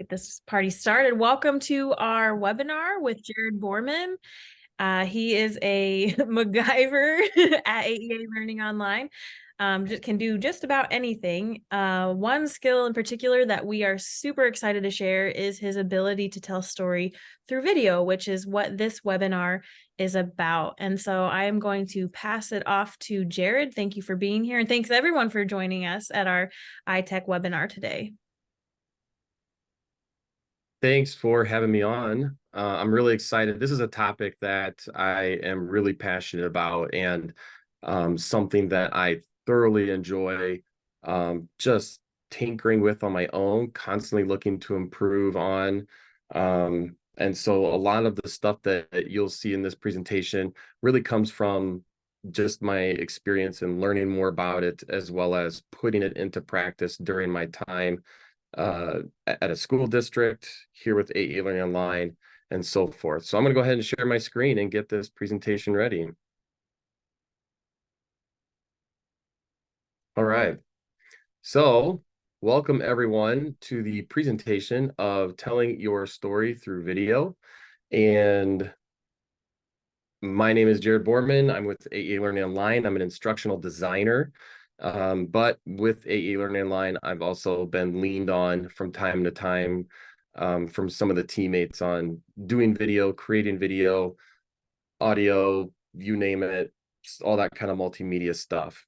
Get this party started. Welcome to our webinar with Jarod Bormann. He is a MacGyver at AEA Learning Online. Can do just about anything. One skill in particular that we are super excited to share is his ability to tell story through video, which is what this webinar is about. And so I am going to pass it off to Jarod. Thank you for being here, and thanks everyone for joining us at our iTech webinar today. Thanks for having me on. I'm really excited. This is a topic that I am really passionate about and something that I thoroughly enjoy just tinkering with on my own, constantly looking to improve on. And so a lot of the stuff that you'll see in this presentation really comes from just my experience and learning more about it, as well as putting it into practice during my time at a school district, here with AE Learning Online, and so forth. So I'm going to go ahead and share my screen and get this presentation ready. All right. So welcome everyone to the presentation of telling your story through video. And my name is Jarod Bormann. I'm with AE Learning Online. I'm an instructional designer. But with AE Learning Online, I've also been leaned on from time to time from some of the teammates on doing video, creating video, audio, you name it, all that kind of multimedia stuff.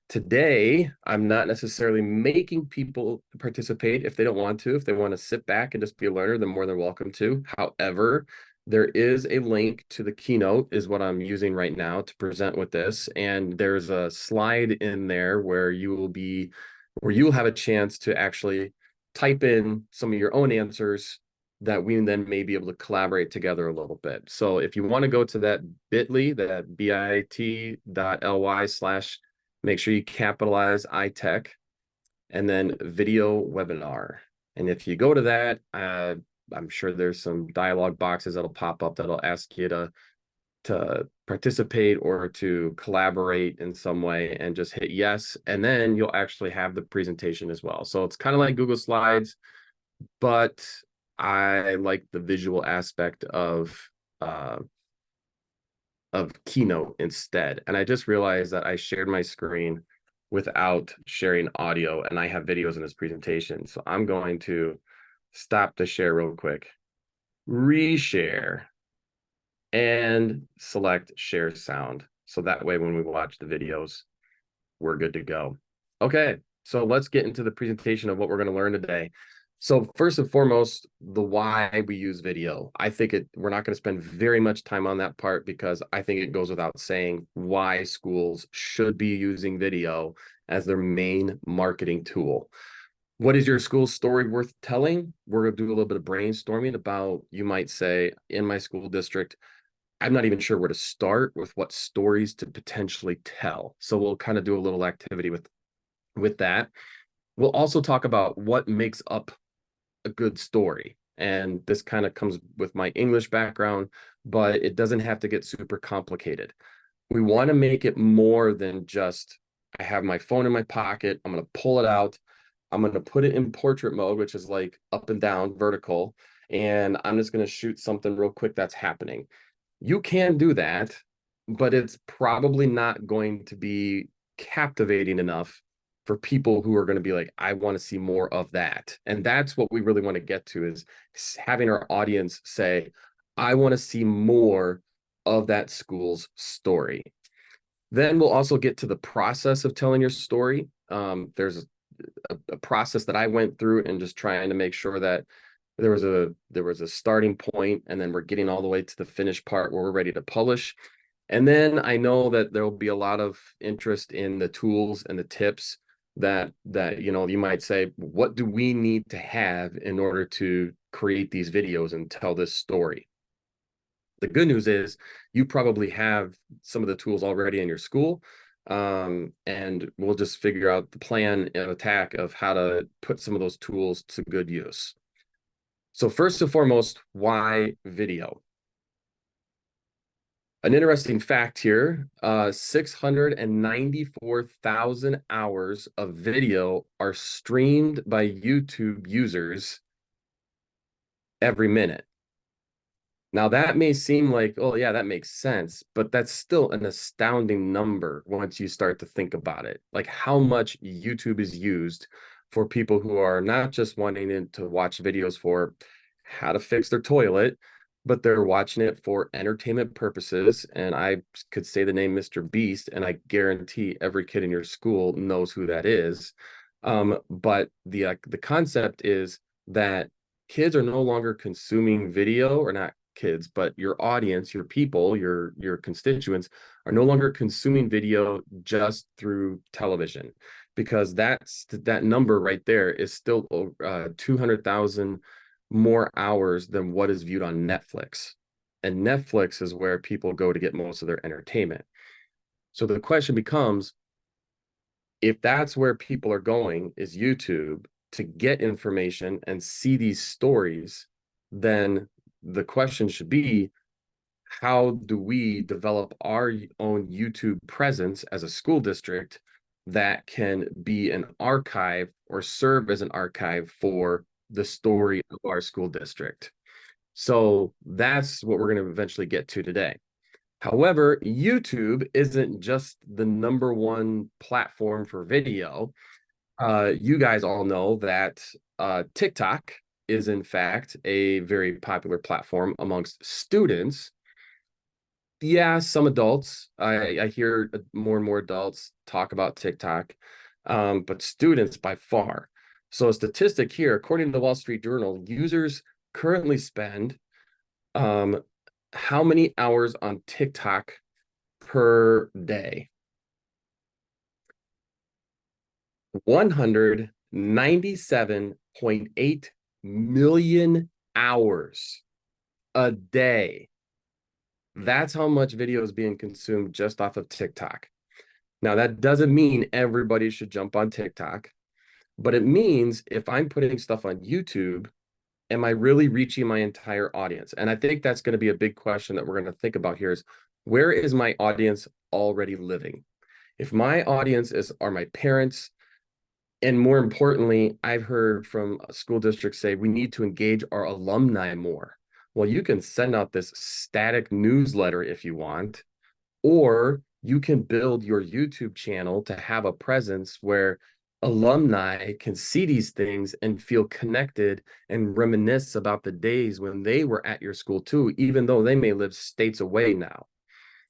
Today, I'm not necessarily making people participate if they don't want to. If they want to sit back and just be a learner, they're more than welcome to. However, there is a link to the keynote is what I'm using right now to present with this. And there's a slide in there where you'll have a chance to actually type in some of your own answers that we then may be able to collaborate together a little bit. So if you want to go to that bit.ly, that bit.ly/, make sure you capitalize iTech and then video webinar. And if you go to that, I'm sure there's some dialog boxes that'll pop up that'll ask you to participate or to collaborate in some way, and just hit yes. And then you'll actually have the presentation as well. So it's kind of like Google Slides, but I like the visual aspect of Keynote instead. And I just realized that I shared my screen without sharing audio, and I have videos in this presentation. So I'm going to stop the share real quick, reshare, and select share sound. So that way, when we watch the videos, we're good to go. Okay, so let's get into the presentation of what we're going to learn today. So first and foremost, the why we use video. I think we're not going to spend very much time on that part, because I think it goes without saying why schools should be using video as their main marketing tool. What is your school's story worth telling? We're going to do a little bit of brainstorming about, you might say, in my school district, I'm not even sure where to start with what stories to potentially tell. So we'll kind of do a little activity with that. We'll also talk about what makes up a good story. And this kind of comes with my English background, but it doesn't have to get super complicated. We want to make it more than just, I have my phone in my pocket, I'm going to pull it out, I'm going to put it in portrait mode, which is like up and down, vertical, and I'm just going to shoot something real quick that's happening. You can do that, but it's probably not going to be captivating enough for people who are going to be like, I want to see more of that. And that's what we really want to get to, is having our audience say, I want to see more of that school's story. Then we'll also get to the process of telling your story. There's a process that I went through, and just trying to make sure that there was a starting point, and then we're getting all the way to the finished part where we're ready to publish. And then I know that there will be a lot of interest in the tools and the tips that you might say, what do we need to have in order to create these videos and tell this story? The good news is you probably have some of the tools already in your school, and we'll just figure out the plan of attack of how to put some of those tools to good use. So first and foremost, why video? An interesting fact here, 694,000 hours of video are streamed by YouTube users every minute. Now that may seem like, oh yeah, that makes sense, but that's still an astounding number once you start to think about it. Like how much YouTube is used for people who are not just wanting to watch videos for how to fix their toilet, but they're watching it for entertainment purposes. And I could say the name Mr. Beast, and I guarantee every kid in your school knows who that is. But the concept is that kids are no longer consuming video, or not kids, but your audience, your people, your constituents are no longer consuming video just through television, because that number right there is still 200,000 more hours than what is viewed on Netflix. And Netflix is where people go to get most of their entertainment. So the question becomes, if that's where people are going, is YouTube, to get information and see these stories, then the question should be, how do we develop our own YouTube presence as a school district that can be an archive or serve as an archive for the story of our school district? So that's what we're going to eventually get to today. However, YouTube isn't just the number one platform for video. You guys all know that TikTok is in fact a very popular platform amongst students. Yeah, some adults. I hear more and more adults talk about TikTok, but students by far. So a statistic here, according to the Wall Street Journal, users currently spend how many hours on TikTok per day? 197.8 million hours a day. That's how much video is being consumed just off of TikTok. Now, that doesn't mean everybody should jump on TikTok, but it means if I'm putting stuff on YouTube, am I really reaching my entire audience? And I think that's going to be a big question that we're going to think about here is, where is my audience already living? If my audience are my parents, and more importantly, I've heard from school districts say we need to engage our alumni more. Well, you can send out this static newsletter if you want, or you can build your YouTube channel to have a presence where alumni can see these things and feel connected and reminisce about the days when they were at your school too, even though they may live states away now.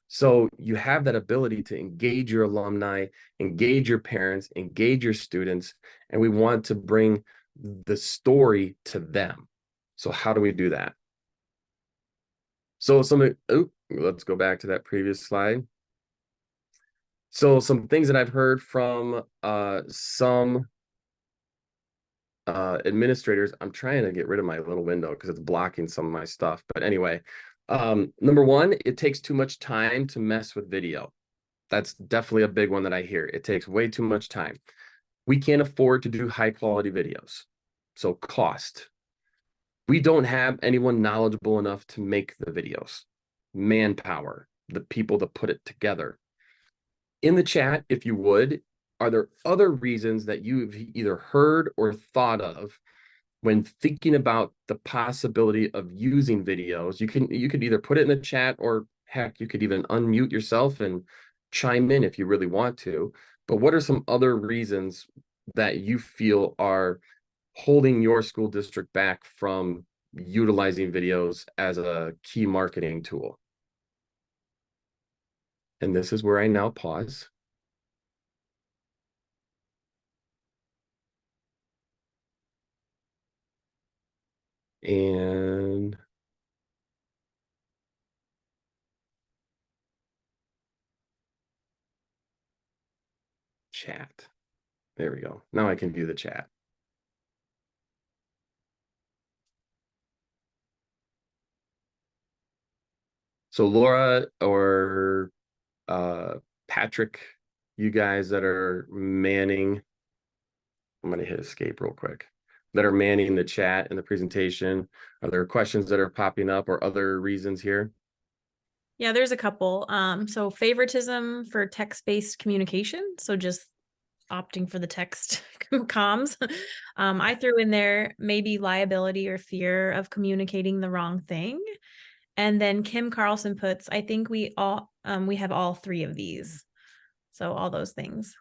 So you have that ability to engage your alumni, engage your parents, engage your students, and we want to bring the story to them. So how do we do that? So let's go back to that previous slide. So some things that I've heard from some administrators. I'm trying to get rid of my little window because it's blocking some of my stuff. But anyway, number one, it takes too much time to mess with video. That's definitely a big one that I hear. It takes way too much time. We can't afford to do high quality videos. So cost. We don't have anyone knowledgeable enough to make the videos. Manpower, the people to put it together. In the chat, if you would, are there other reasons that you've either heard or thought of when thinking about the possibility of using videos? You could either put it in the chat, or heck, you could even unmute yourself and chime in if you really want to. But what are some other reasons that you feel are holding your school district back from utilizing videos as a key marketing tool? And this is where I now pause. And chat. There we go. Now I can view the chat. So Laura or Patrick, you guys that are manning, I'm going to hit escape real quick, that are manning the chat and the presentation, are there questions that are popping up or other reasons here? Yeah, there's a couple. So favoritism for text-based communication. So just opting for the text comms. I threw in there maybe liability or fear of communicating the wrong thing. And then Kim Carlson puts, I think we have all three of these. So all those things.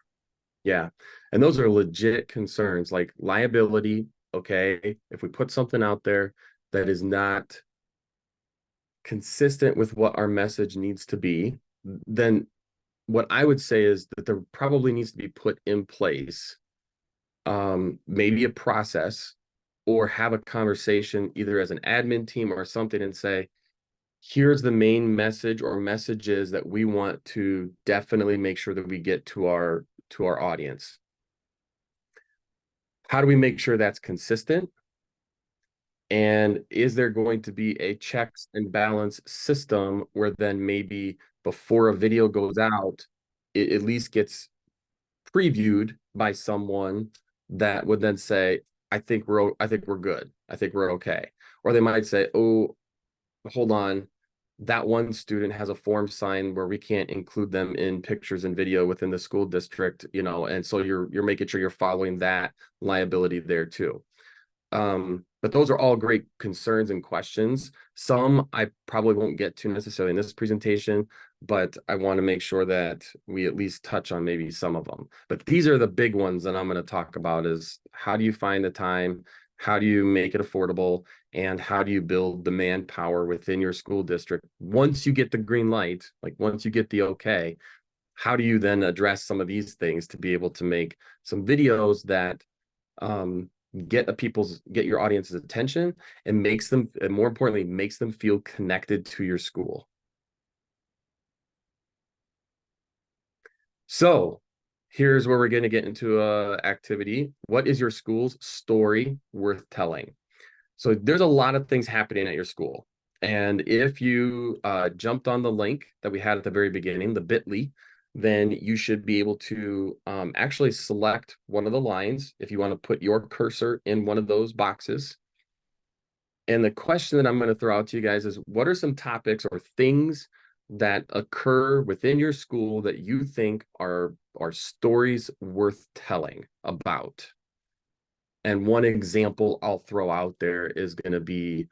Yeah. And those are legit concerns like liability. Okay. If we put something out there that is not consistent with what our message needs to be, then what I would say is that there probably needs to be put in place maybe a process or have a conversation either as an admin team or something and say, here's the main message or messages that we want to definitely make sure that we get to our audience. How do we make sure that's consistent? And is there going to be a checks and balance system where then maybe before a video goes out, it at least gets previewed by someone that would then say, I think we're good. I think we're okay. Or they might say, oh, hold on, that one student has a form signed where we can't include them in pictures and video within the school district, and so you're making sure you're following that liability there too. But those are all great concerns and questions. Some I probably won't get to necessarily in this presentation, but I want to make sure that we at least touch on maybe some of them. But these are the big ones that I'm going to talk about is how do you find the time? How do you make it affordable? And how do you build the manpower within your school district? Once you get the green light, like once you get the okay, how do you then address some of these things to be able to make some videos that get your audience's attention and makes them, and more importantly, makes them feel connected to your school. So here's where we're going to get into a activity. What is your school's story worth telling? So there's a lot of things happening at your school. And if you jumped on the link that we had at the very beginning, the bit.ly, then you should be able to actually select one of the lines if you want to put your cursor in one of those boxes. And the question that I'm going to throw out to you guys is, what are some topics or things that occur within your school that you think are stories worth telling about? And one example I'll throw out there is going to be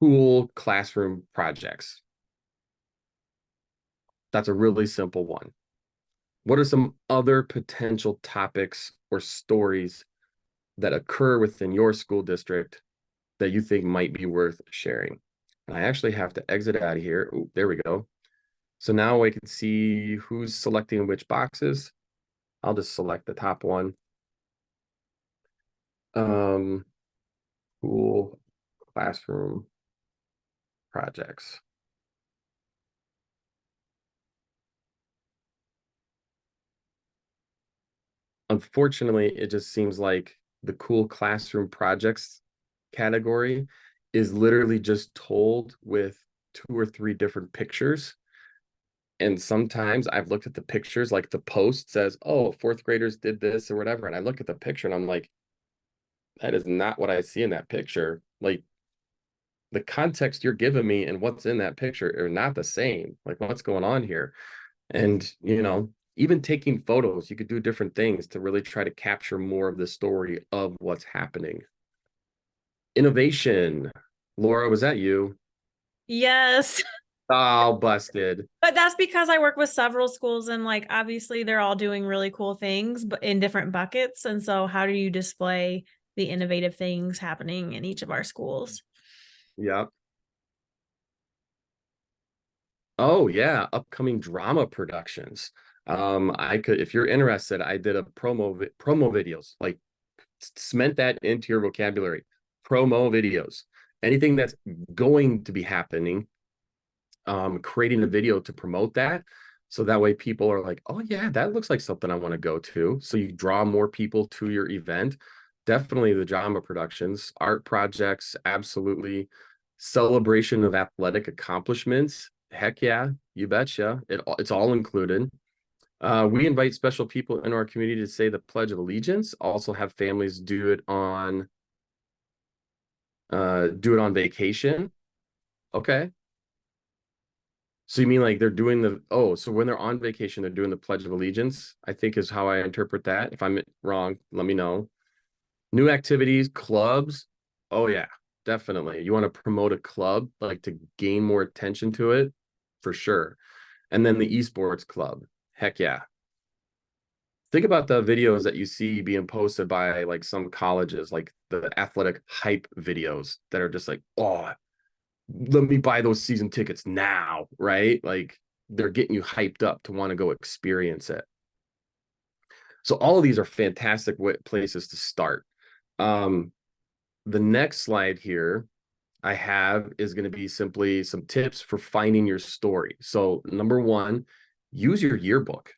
cool classroom projects. That's a really simple one. What are some other potential topics or stories that occur within your school district that you think might be worth sharing? And I actually have to exit out of here. Oh, there we go. So now I can see who's selecting which boxes. I'll just select the top one. Cool classroom projects. Unfortunately, it just seems like the cool classroom projects category is literally just told with 2 or 3 different pictures. And sometimes I've looked at the pictures, like the post says, oh, fourth graders did this or whatever. And I look at the picture and I'm like, that is not what I see in that picture. Like the context you're giving me and what's in that picture are not the same. Like what's going on here? And, even taking photos, you could do different things to really try to capture more of the story of what's happening. Innovation. Laura, was that you? Yes. Oh, busted. But that's because I work with several schools and like obviously they're all doing really cool things but in different buckets. And so how do you display the innovative things happening in each of our schools? Yeah. Oh, yeah. Upcoming drama productions. I could, if you're interested, I did a promo videos, like cement that into your vocabulary. Promo videos. Anything that's going to be happening, creating a video to promote that. So that way people are like, oh yeah, that looks like something I want to go to. So you draw more people to your event. Definitely the drama productions, art projects, absolutely. Celebration of athletic accomplishments. Heck yeah, you betcha. It's all included. We invite special people in our community to say the Pledge of Allegiance. Also have families do it on vacation. Okay. So you mean like they're doing so when they're on vacation, they're doing the Pledge of Allegiance, I think is how I interpret that. If I'm wrong, let me know. New activities, clubs. Oh yeah, definitely. You want to promote a club, like to gain more attention to it, for sure. And then the esports club. Heck yeah. Think about the videos that you see being posted by like some colleges, like the athletic hype videos that are just like, oh, let me buy those season tickets now, right? Like they're getting you hyped up to want to go experience it. So all of these are fantastic places to start. Um, the next slide here I have is going to be simply some tips for finding your story. So number one, use your yearbook.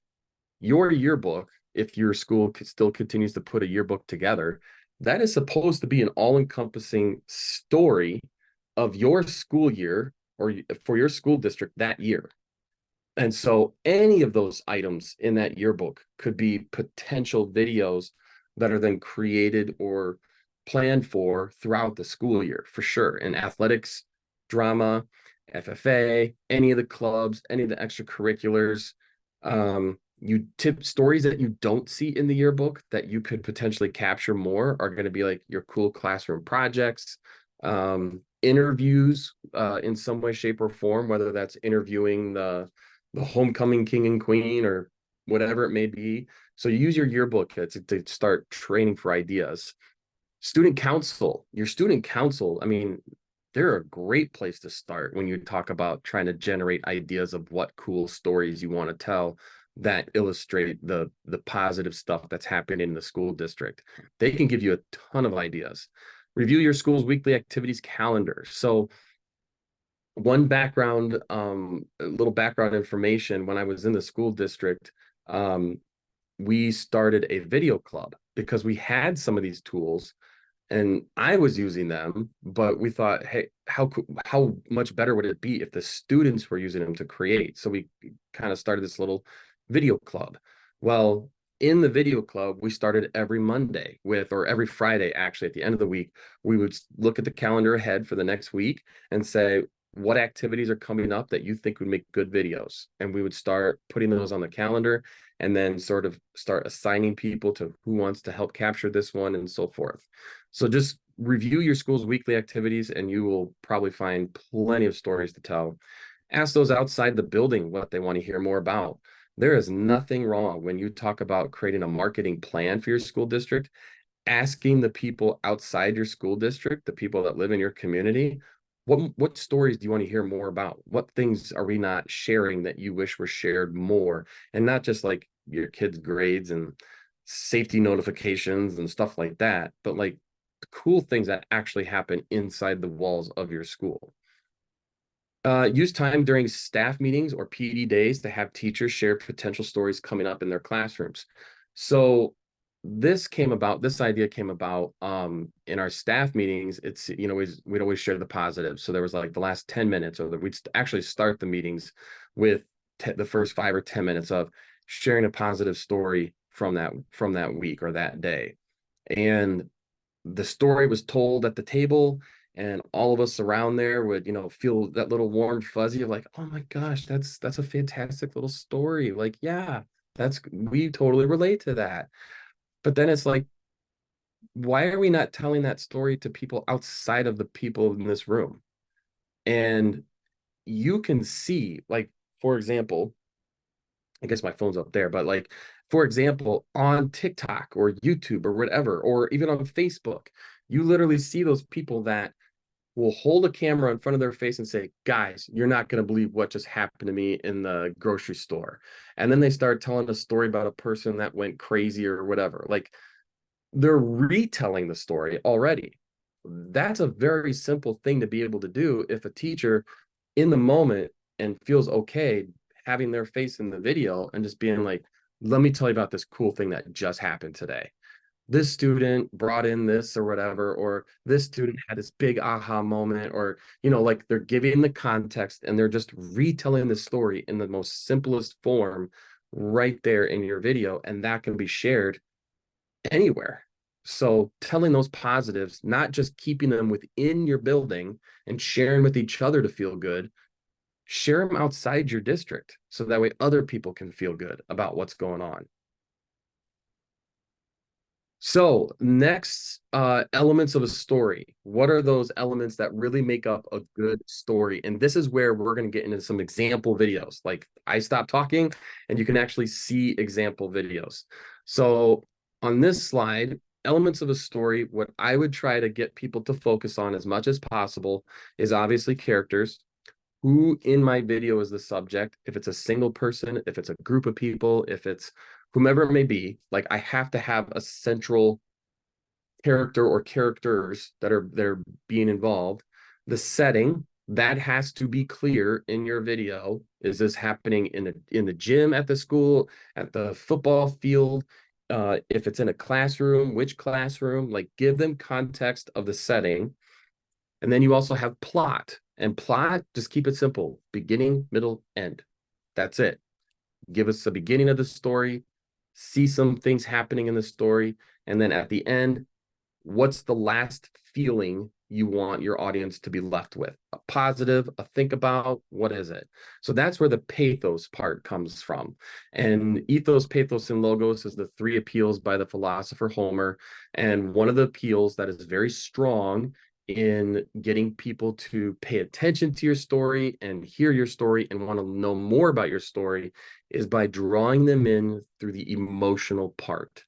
Your yearbook, if your school still continues to put a yearbook together, that is supposed to be an all-encompassing story of your school year or for your school district that year. And so any of those items in that yearbook could be potential videos that are then created or planned for throughout the school year, for sure. In athletics, drama, FFA, any of the clubs, any of the extracurriculars. You tip stories that you don't see in the yearbook that you could potentially capture more are going to be like your cool classroom projects, interviews in some way, shape, or form, whether that's interviewing the homecoming king and queen or whatever it may be. So you use your yearbook to start training for ideas. Student council, your student council, I mean, they're a great place to start when you talk about trying to generate ideas of what cool stories you want to tell that illustrate the positive stuff that's happening in the school district. They can give you a ton of ideas. Review your school's weekly activities calendar. So one background, a little background information, when I was in the school district, we started a video club because we had some of these tools and I was using them, but we thought, hey, how much better would it be if the students were using them to create? So we kind of started this little video club. Well, in the video club, we started every Monday or every Friday, actually, at the end of the week, we would look at the calendar ahead for the next week and say, what activities are coming up that you think would make good videos? And we would start putting those on the calendar and then sort of start assigning people to who wants to help capture this one and so forth. So just review your school's weekly activities and you will probably find plenty of stories to tell. Ask those outside the building what they want to hear more about. There is nothing wrong when you talk about creating a marketing plan for your school district, asking the people outside your school district, the people that live in your community, what stories do you want to hear more about? What things are we not sharing that you wish were shared more? And not just like your kids' grades and safety notifications and stuff like that, but like cool things that actually happen inside the walls of your school. Use time during staff meetings or PD days to have teachers share potential stories coming up in their classrooms. So this idea came about in our staff meetings. It's, we'd always share the positives. So there was like the last 10 minutes, or we'd actually start the meetings with the first 5 or 10 minutes of sharing a positive story from that week or that day. And the story was told at the table and all of us around there would feel that little warm fuzzy of like, oh my gosh, that's a fantastic little story, like, yeah, we totally relate to that. But then it's like, why are we not telling that story to people outside of the people in this room? And you can see, like, for example, I guess my phone's up there, but like, for example, on TikTok or YouTube or whatever, or even on Facebook, you literally see those people that will hold a camera in front of their face and say, guys, you're not going to believe what just happened to me in the grocery store. And then they start telling a story about a person that went crazy or whatever. Like, they're retelling the story already. That's a very simple thing to be able to do if a teacher in the moment and feels okay having their face in the video and just being like, let me tell you about this cool thing that just happened today. This student brought in this or whatever, or this student had this big aha moment, or, like they're giving the context and they're just retelling the story in the most simplest form right there in your video. And that can be shared anywhere. So telling those positives, not just keeping them within your building and sharing with each other to feel good, share them outside your district so that way other people can feel good about what's going on. So next, elements of a story. What are those elements that really make up a good story? And this is where we're going to get into some example videos. Like I stop talking and you can actually see example videos. So on this slide, elements of a story, what I would try to get people to focus on as much as possible is obviously characters. Who in my video is the subject? If it's a single person, if it's a group of people, if it's whomever it may be, like I have to have a central character or characters that are being involved. The setting that has to be clear in your video. Is this happening in the gym at the school, at the football field? If it's in a classroom, which classroom? Like give them context of the setting. And then you also have plot. And plot, just keep it simple. Beginning, middle, end. That's it. Give us the beginning of the story, see some things happening in the story, and then at the end, what's the last feeling you want your audience to be left with? A positive, a think about, what is it? So that's where the pathos part comes from. And ethos, pathos, and logos is the three appeals by the philosopher Homer. And one of the appeals that is very strong in getting people to pay attention to your story and hear your story and want to know more about your story is by drawing them in through the emotional part.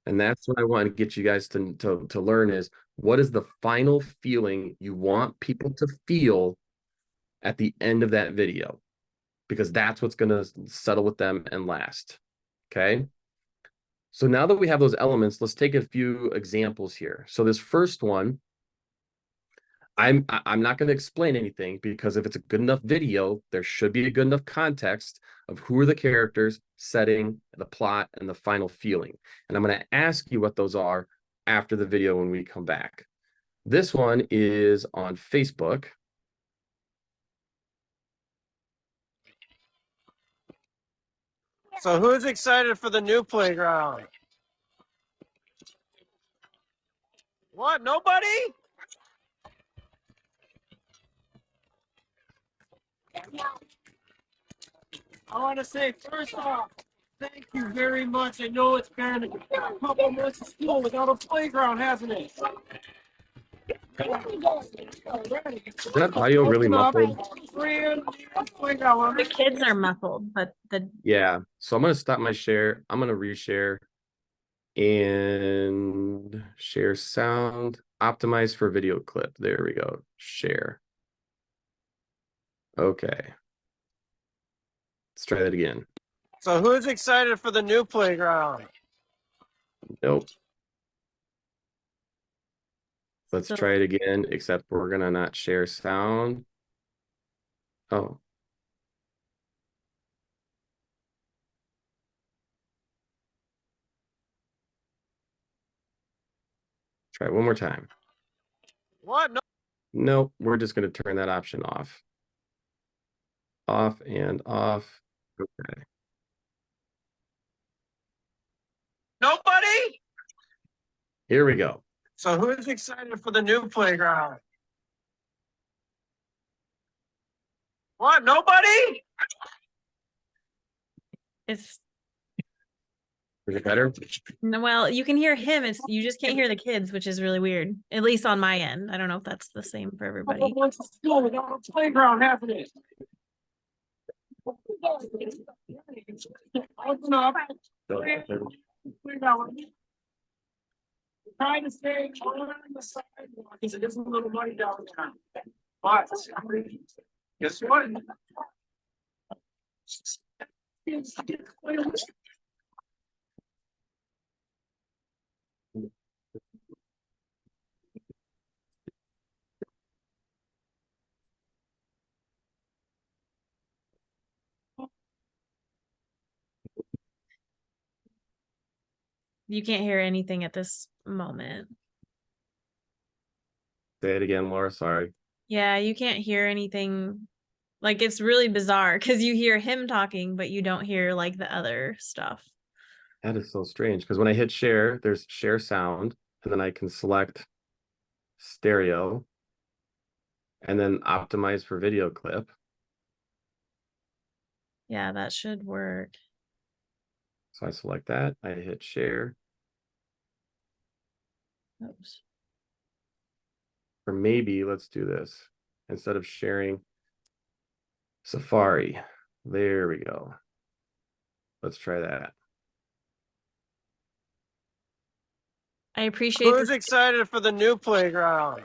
And that's what I want to get you guys to learn is what is the final feeling you want people to feel at the end of that video? Because that's what's going to settle with them and last. Okay. So now that we have those elements, let's take a few examples here. So this first one, I'm not going to explain anything because if it's a good enough video, there should be a good enough context of who are the characters, setting, the plot, and the final feeling. And I'm going to ask you what those are after the video when we come back. This one is on Facebook. So who's excited for the new playground? What? Nobody? I want to say first off, thank you very much. I know it's been a couple months of school without a playground, hasn't it? Is that audio really Open up, muffled? brand new playground. The kids are muffled, but the Yeah. So I'm going to stop my share. I'm going to reshare and share sound, optimize for video clip. There we go. Share. Okay. Let's try that again. So who's excited for the new playground? Nope. Let's so try it again, except we're gonna not share sound. Oh. Try it one more time. What? No. Nope, we're just gonna turn that option off. Off and off. Okay. Nobody? Here we go. So who's excited for the new playground? What? Nobody? it's Is it better? no, well, you can hear him. It's you just can't hear the kids, which is really weird. At least on my end. I don't know if that's the same for everybody. What's school without a playground happening? Open up. Trying to stay on the sidewalk because it is a little money downtown. But guess what? You can't hear anything at this moment. Say it again, Laura. Sorry. Yeah, you can't hear anything. Like it's really bizarre because you hear him talking, but you don't hear like the other stuff. That is so strange because when I hit share, there's share sound, and then I can select stereo and then optimize for video clip. Yeah, that should work. So I select that, I hit share. Oops. Or maybe let's do this. Instead of sharing Safari, there we go. Let's try that. I appreciate Who's excited for the new playground?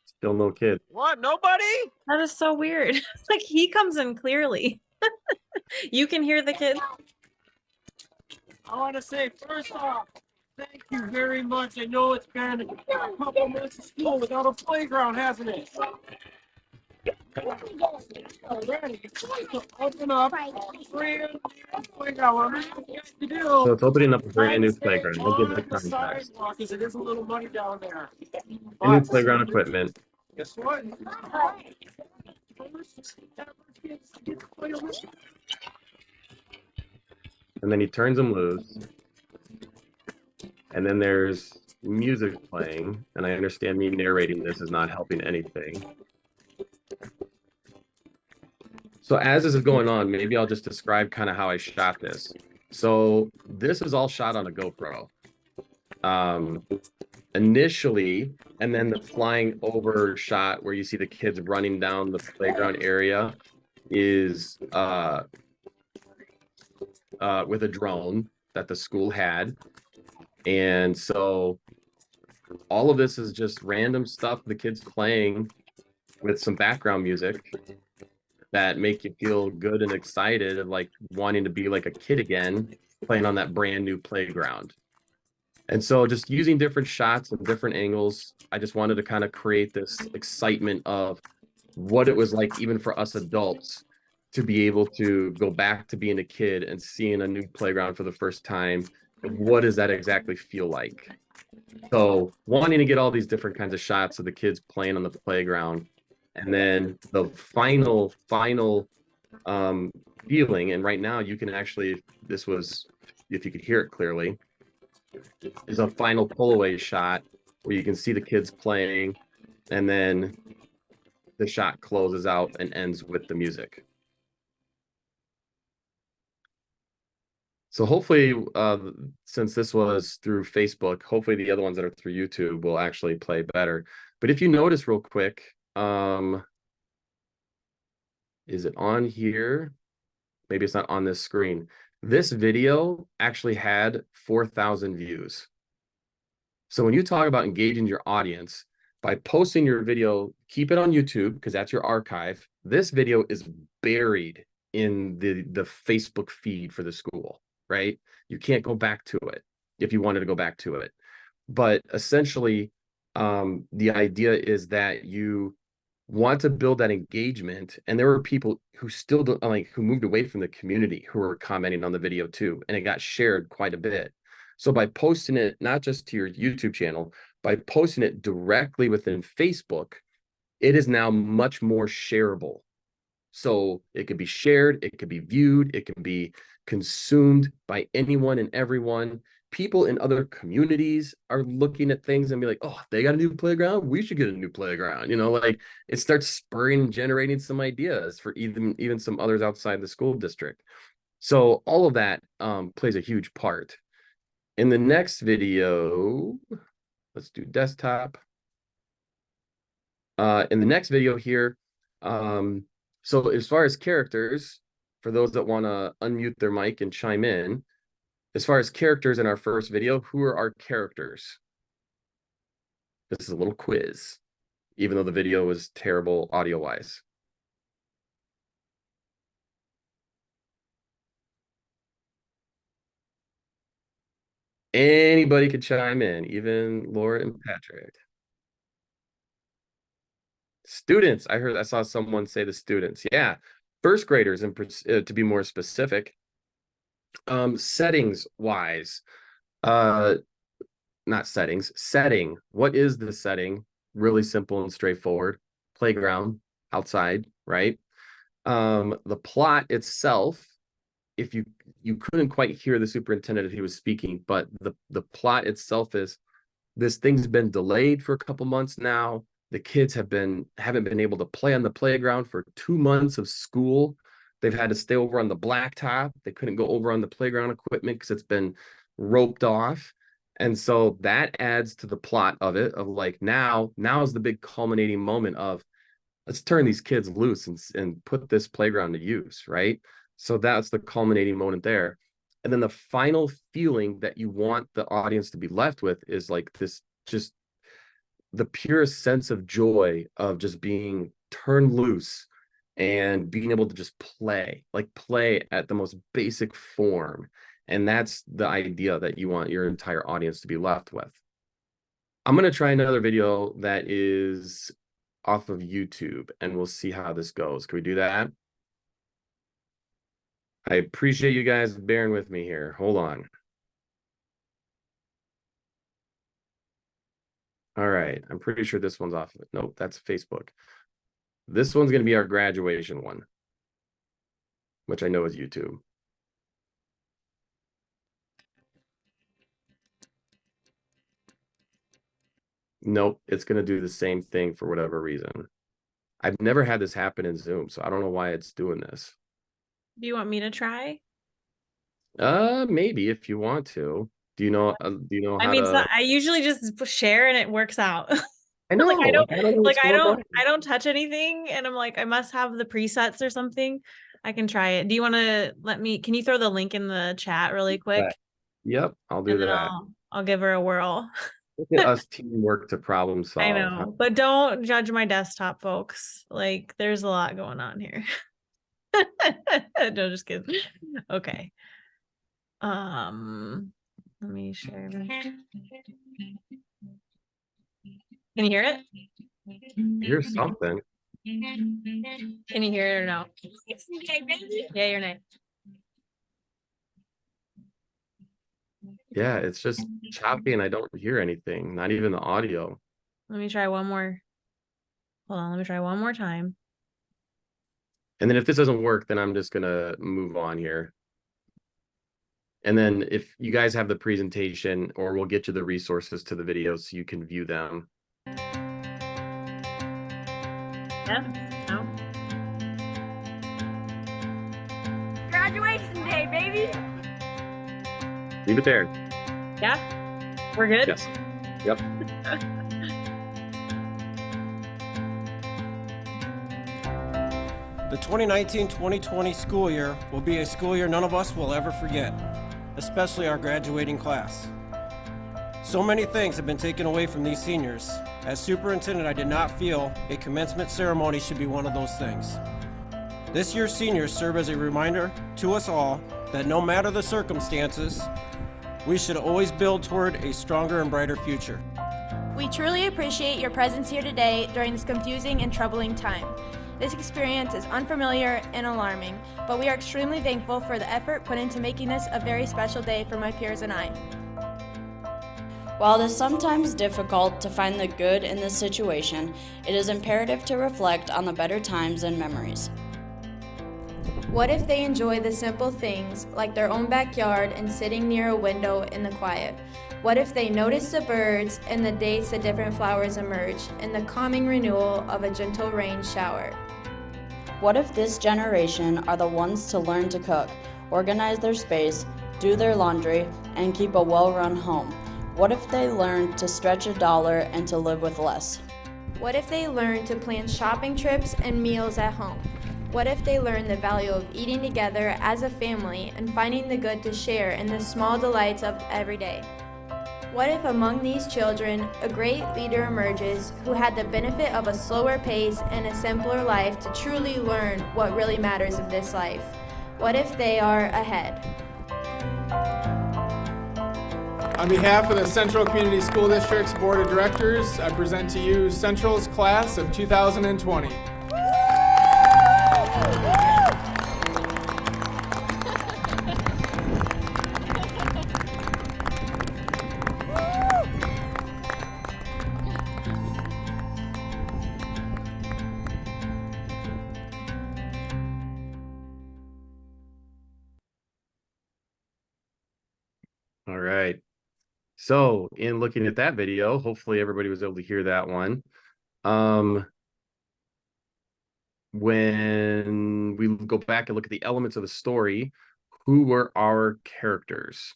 Still no kid. What? Nobody? that is so weird. Like he comes in clearly. You can hear the kid. I want to say first off, thank you very much. I know it's been a couple months of school without a playground, hasn't it? Already. So open up a brand new playground. What I'm asking you guys to do. So it's opening up a brand new Stay playground. We'll give the on the context. sidewalk because it is a little muddy down there. A new But playground equipment. guess what? First ever kids get to play a little. And then he turns them loose. And then there's music playing. And I understand me narrating this is not helping anything. So as this is going on, maybe I'll just describe kind of how I shot this. So this is all shot on a GoPro. Initially, and then the flying over shot where you see the kids running down the playground area is with a drone that the school had. And so all of this is just random stuff the kids playing with some background music that make you feel good and excited of like wanting to be like a kid again, playing on that brand new playground. And so just using different shots and different angles, I just wanted to kind of create this excitement of what it was like even for us adults to be able to go back to being a kid and seeing a new playground for the first time. What does that exactly feel like? So wanting to get all these different kinds of shots of the kids playing on the playground. And then the final feeling, and right now you can actually, this was, if you could hear it clearly, is a final pull away shot where you can see the kids playing, and then the shot closes out and ends with the music. So hopefully, since this was through Facebook, hopefully the other ones that are through YouTube will actually play better. But if you notice real quick, is it on here? Maybe it's not on this screen. This video actually had 4,000 views. So when you talk about engaging your audience, by posting your video, keep it on YouTube because that's your archive. This video is buried in the Facebook feed for the school, right? You can't go back to it if you wanted to go back to it. But essentially, the idea is that you want to build that engagement, and there were people who still don't, like, who moved away from the community who were commenting on the video too, and it got shared quite a bit. So by posting it not just to your YouTube channel, by posting it directly within Facebook, it is now much more shareable. So it could be shared, it could be viewed, it can be consumed by anyone and everyone. People in other communities are looking at things and be like, oh, they got a new playground, we should get a new playground. You know, like it starts spurring and generating some ideas for even some others outside the school district. So all of that plays a huge part. In the next video, let's do desktop. In the next video here, so as far as characters, for those that want to unmute their mic and chime in, as far as characters in our first video, who are our characters? This is a little quiz, even though the video was terrible audio-wise. Anybody could chime in, even Laura and Patrick. Students, I saw someone say the students. Yeah, first graders, and to be more specific. Settings wise, not settings, setting. What is the setting? Really simple and straightforward. Playground, outside, right? The plot itself, if you couldn't quite hear the superintendent if he was speaking, but the plot itself is this thing's been delayed for a couple months now. the kids haven't been able to play on the playground for 2 months of school. They've had to stay over on the blacktop. They couldn't go over on the playground equipment because it's been roped off. And so that adds to the plot of it, of like now is the big culminating moment of let's turn these kids loose and put this playground to use, right? So that's the culminating moment there. And then the final feeling that you want the audience to be left with is like this, just the purest sense of joy of just being turned loose and being able to just play at the most basic form. And that's the idea that you want your entire audience to be left with. I'm going to try another video that is off of YouTube, and we'll see how this goes. Can we do that? I appreciate you guys bearing with me here. Hold on. All right. I'm pretty sure this one's off of it. Nope, that's Facebook. This one's going to be our graduation one, which I know is YouTube. Nope, it's going to do the same thing for whatever reason. I've never had this happen in Zoom, so I don't know why it's doing this. Do you want me to try? Maybe if you want to. Do you know I how mean, to? I usually just share and it works out. I know, Like I don't I don't know what's going on. I don't touch anything, and I'm like, I must have the presets or something. I can try it. Do you want to can you throw the link in the chat really quick? Yep, I'll do And then that. I'll give her a whirl. Look at us teamwork to problem I solve. know, but don't judge my desktop, folks. Like there's a lot going on here. No, just kidding. Okay. Let me share. Can you hear it? Here's something. Can you hear it or no? Yeah, you're nice. Yeah, it's just choppy and I don't hear anything, not even the audio. Let me try one more. Hold on, let me try one more time. And then if this doesn't work, then I'm just gonna move on here. And then if you guys have the presentation, or we'll get you the resources to the videos so you can view them. Yeah, no. Graduation day, baby. Leave it there. Yeah, we're good. Yes. Yep. The 2019-2020 school year will be a school year none of us will ever forget, especially our graduating class. So many things have been taken away from these seniors. As superintendent, I did not feel a commencement ceremony should be one of those things. This year's seniors serve as a reminder to us all that no matter the circumstances, we should always build toward a stronger and brighter future. We truly appreciate your presence here today during this confusing and troubling time. This experience is unfamiliar and alarming, but we are extremely thankful for the effort put into making this a very special day for my peers and I. While it is sometimes difficult to find the good in this situation, it is imperative to reflect on the better times and memories. What if they enjoy the simple things like their own backyard and sitting near a window in the quiet? What if they notice the birds and the days the different flowers emerge and the calming renewal of a gentle rain shower? What if this generation are the ones to learn to cook, organize their space, do their laundry, and keep a well-run home? What if they learn to stretch $1 and to live with less? What if they learn to plan shopping trips and meals at home? What if they learn the value of eating together as a family and finding the good to share in the small delights of every day? What if among these children, a great leader emerges who had the benefit of a slower pace and a simpler life to truly learn what really matters in this life? What if they are ahead? On behalf of the Central Community School District's Board of Directors, I present to you Central's Class of 2020. All right. So in looking at that video, hopefully everybody was able to hear that one. When we go back and look at the elements of the story, who were our characters?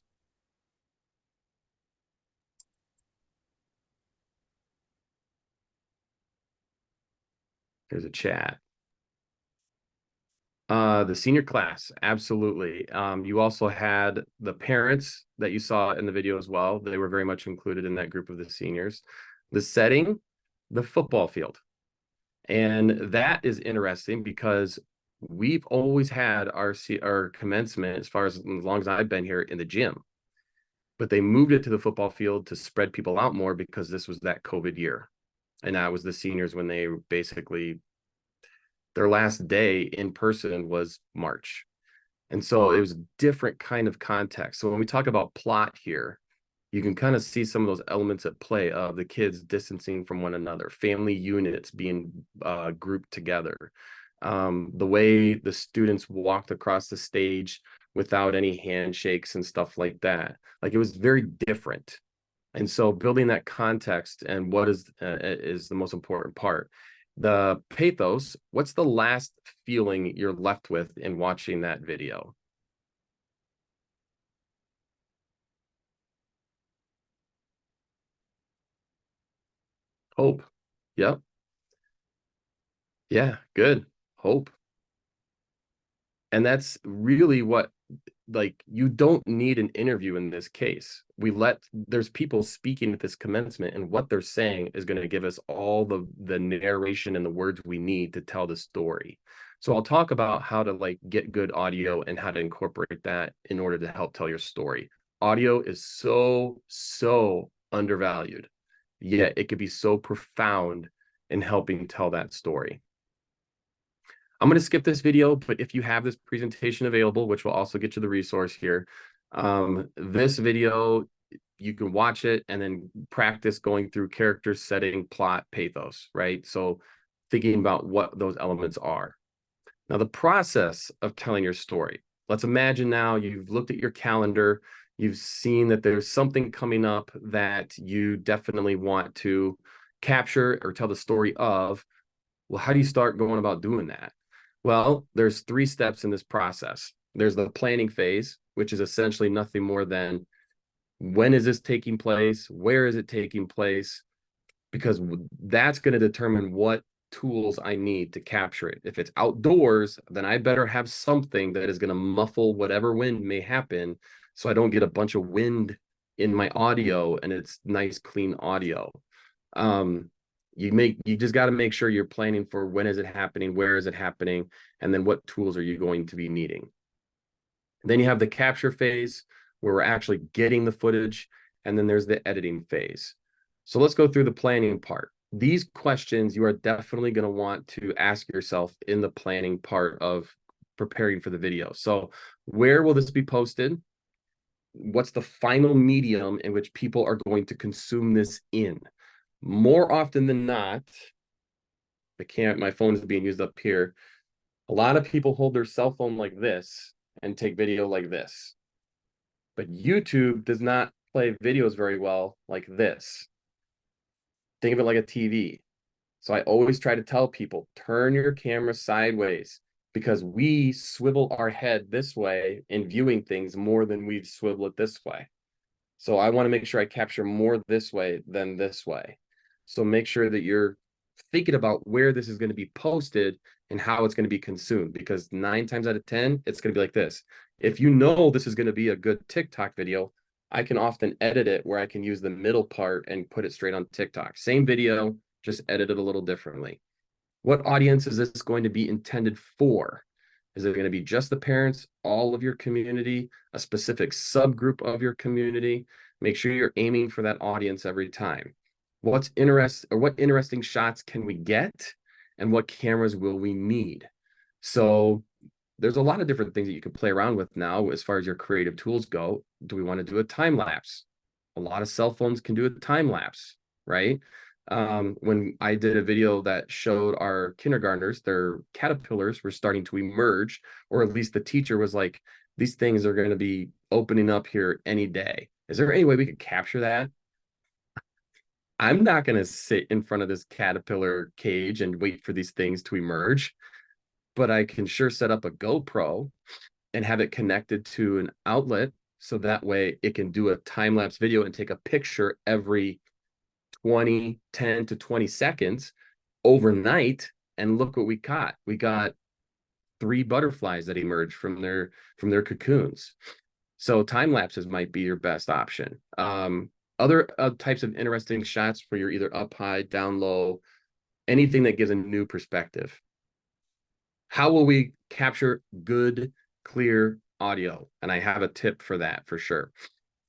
There's a chat. The senior class, absolutely. You also had the parents that you saw in the video as well. They were very much included in that group of the seniors. The setting, the football field. And that is interesting because we've always had our commencement, as long as I've been here, in the gym. But they moved it to the football field to spread people out more because this was that COVID year. And that was the seniors when they basically, their last day in person was March. And so it was a different kind of context. So when we talk about plot here, you can kind of see some of those elements at play of the kids distancing from one another, family units being grouped together, the way the students walked across the stage without any handshakes and stuff like that. Like, it was very different. And so building that context and what is the most important part. The pathos, what's the last feeling you're left with in watching that video? Hope. Yep. Yeah, good. Hope. And that's really what, like, you don't need an interview in this case. There's people speaking at this commencement, and what they're saying is going to give us all the narration and the words we need to tell the story. So I'll talk about how to, like, get good audio and how to incorporate that in order to help tell your story. Audio is so undervalued, yet it could be so profound in helping tell that story. I'm going to skip this video, but if you have this presentation available, which will also get you the resource here, this video, you can watch it and then practice going through character, setting, plot, pathos, right? So thinking about what those elements are. Now, the process of telling your story. Let's imagine now you've looked at your calendar, you've seen that there's something coming up that you definitely want to capture or tell the story of. Well, how do you start going about doing that? Well, there's 3 steps in this process. There's the planning phase, which is essentially nothing more than, when is this taking place? Where is it taking place? Because that's going to determine what tools I need to capture it. If it's outdoors, then I better have something that is going to muffle whatever wind may happen, so I don't get a bunch of wind in my audio and it's nice, clean audio. You just got to make sure you're planning for when is it happening, where is it happening, and then what tools are you going to be needing. Then you have the capture phase where we're actually getting the footage, and then there's the editing phase. So let's go through the planning part. These questions you are definitely going to want to ask yourself in the planning part of preparing for the video. So where will this be posted? What's the final medium in which people are going to consume this in? More often than not, my phone is being used up here. A lot of people hold their cell phone like this and take video like this. But YouTube does not play videos very well like this. Think of it like a TV. So I always try to tell people, turn your camera sideways, because we swivel our head this way in viewing things more than we swivel it this way. So I want to make sure I capture more this way than this way. So make sure that you're thinking about where this is going to be posted and how it's going to be consumed, because 9 times out of 10, it's going to be like this. If you know this is going to be a good TikTok video, I can often edit it where I can use the middle part and put it straight on TikTok. Same video, just edit it a little differently. What audience is this going to be intended for? Is it going to be just the parents, all of your community, a specific subgroup of your community? Make sure you're aiming for that audience every time. What interesting shots can we get, and what cameras will we need? So there's a lot of different things that you can play around with now as far as your creative tools go. Do we want to do a time lapse? A lot of cell phones can do a time lapse, right? When I did a video that showed our kindergartners, their caterpillars were starting to emerge, or at least the teacher was like, these things are going to be opening up here any day. Is there any way we could capture that? I'm not going to sit in front of this caterpillar cage and wait for these things to emerge, but I can sure set up a GoPro and have it connected to an outlet so that way it can do a time-lapse video and take a picture every 10 to 20 seconds overnight. And look what we got. We got 3 butterflies that emerged from their cocoons. So time lapses might be your best option. Other types of interesting shots where you're either up high, down low, anything that gives a new perspective. How will we capture good, clear audio? And I have a tip for that for sure.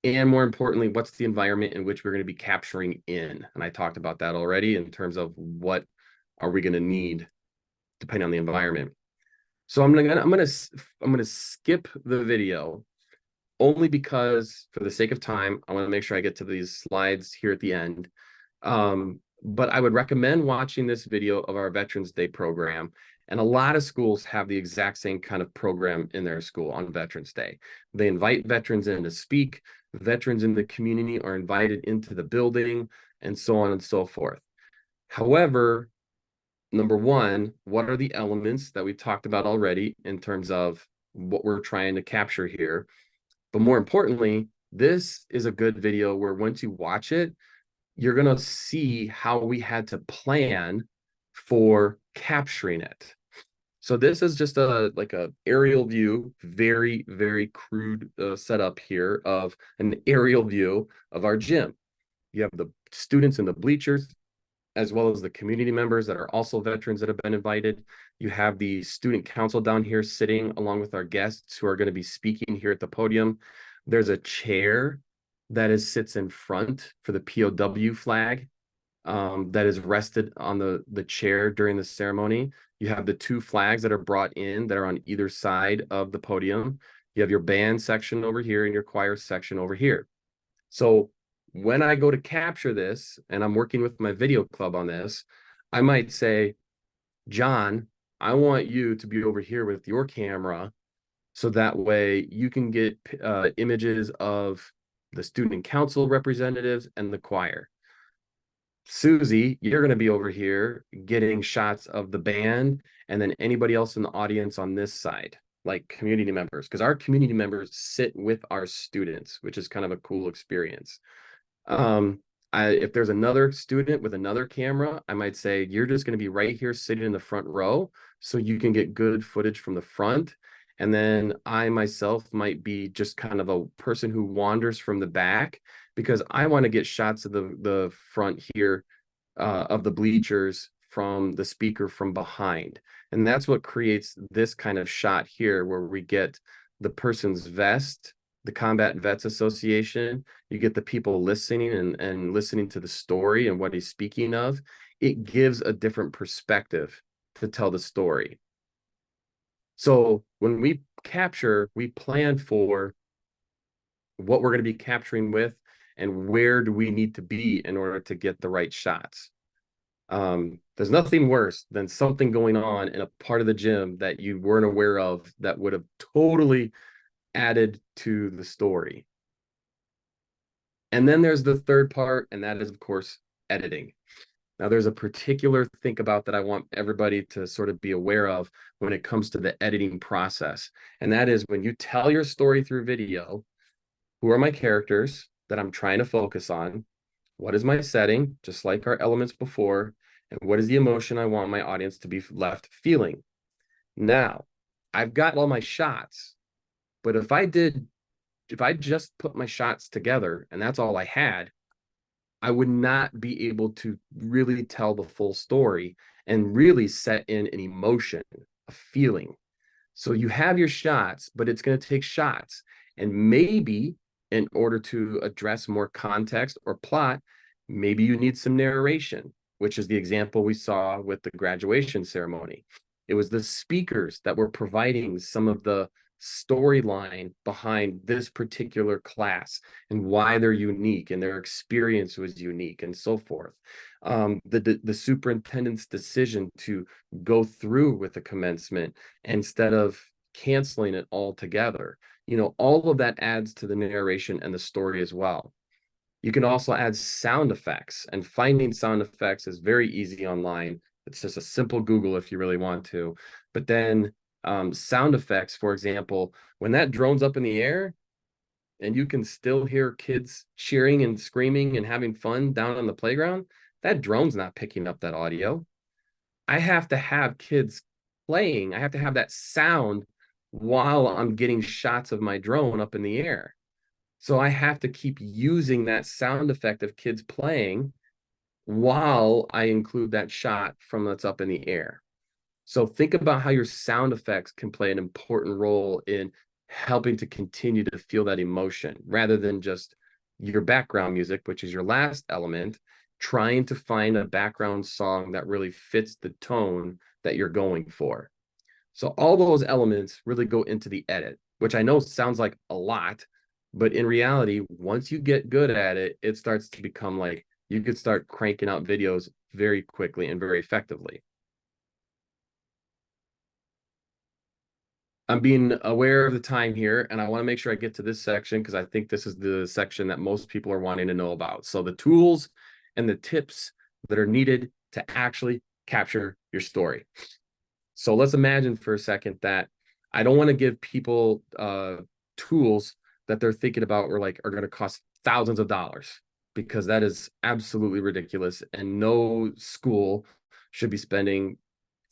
And more importantly, what's the environment in which we're going to be capturing in? And I talked about that already in terms of what are we going to need depending on the environment. So I'm gonna skip the video only because for the sake of time, I want to make sure I get to these slides here at the end. But I would recommend watching this video of our Veterans Day program. And a lot of schools have the exact same kind of program in their school on Veterans Day. They invite veterans in to speak. Veterans in the community are invited into the building, and so on and so forth. However, number one, what are the elements that we've talked about already in terms of what we're trying to capture here? But more importantly, this is a good video where once you watch it, you're going to see how we had to plan for capturing it. So this is just like a aerial view, very, very crude setup here of an aerial view of our gym. You have the students in the bleachers, as well as the community members that are also veterans that have been invited. You have the student council down here sitting along with our guests who are going to be speaking here at the podium. There's a chair that sits in front for the POW flag that is rested on the chair during the ceremony. You have the 2 flags that are brought in that are on either side of the podium. You have your band section over here and your choir section over here. So when I go to capture this, and I'm working with my video club on this, I might say, John, I want you to be over here with your camera so that way you can get images of the student council representatives and the choir. Susie, you're going to be over here getting shots of the band and then anybody else in the audience on this side, like community members, because our community members sit with our students, which is kind of a cool experience. If there's another student with another camera, I might say, you're just going to be right here sitting in the front row so you can get good footage from the front. And then I myself might be just kind of a person who wanders from the back because I want to get shots of the front here of the bleachers from the speaker from behind. And that's what creates this kind of shot here where we get the person's vest, the Combat Vets Association, you get the people listening and listening to the story and what he's speaking of. It gives a different perspective to tell the story. So when we capture, we plan for what we're going to be capturing with and where do we need to be in order to get the right shots. There's nothing worse than something going on in a part of the gym that you weren't aware of that would have totally added to the story. And then there's the third part, and that is, of course, editing. Now, there's a particular think about that I want everybody to sort of be aware of when it comes to the editing process. And that is when you tell your story through video, who are my characters that I'm trying to focus on? What is my setting, just like our elements before? And what is the emotion I want my audience to be left feeling? Now, I've got all my shots, but if I just put my shots together and that's all I had, I would not be able to really tell the full story and really set in an emotion, a feeling. So you have your shots, but it's going to take shots. And maybe in order to address more context or plot, maybe you need some narration, which is the example we saw with the graduation ceremony. It was the speakers that were providing some of the storyline behind this particular class and why they're unique and their experience was unique and so forth. The superintendent's decision to go through with the commencement instead of canceling it altogether, all of that adds to the narration and the story as well. You can also add sound effects, and finding sound effects is very easy online. It's just a simple Google if you really want to. But then sound effects, for example, when that drone's up in the air and you can still hear kids cheering and screaming and having fun down on the playground, that drone's not picking up that audio. I have to have kids playing. I have to have that sound while I'm getting shots of my drone up in the air. So I have to keep using that sound effect of kids playing while I include that shot from that's up in the air. So think about how your sound effects can play an important role in helping to continue to feel that emotion rather than just your background music, which is your last element, trying to find a background song that really fits the tone that you're going for. So all those elements really go into the edit, which I know sounds like a lot, but in reality, once you get good at it, it starts to become like you could start cranking out videos very quickly and very effectively. I'm being aware of the time here, and I want to make sure I get to this section because I think this is the section that most people are wanting to know about. So the tools and the tips that are needed to actually capture your story. So let's imagine for a second that I don't want to give people tools that they're thinking about are going to cost thousands of dollars, because that is absolutely ridiculous. And no school should be spending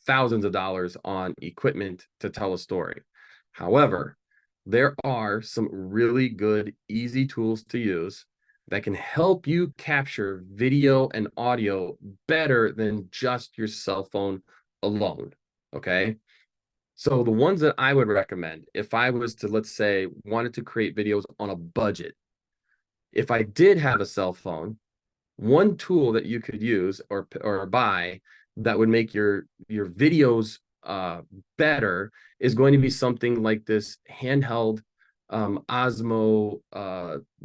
thousands of dollars on equipment to tell a story. However, there are some really good, easy tools to use that can help you capture video and audio better than just your cell phone alone. Okay. So the ones that I would recommend, if I was to, let's say, wanted to create videos on a budget, if I did have a cell phone, one tool that you could use or buy that would make your videos better is going to be something like this handheld Osmo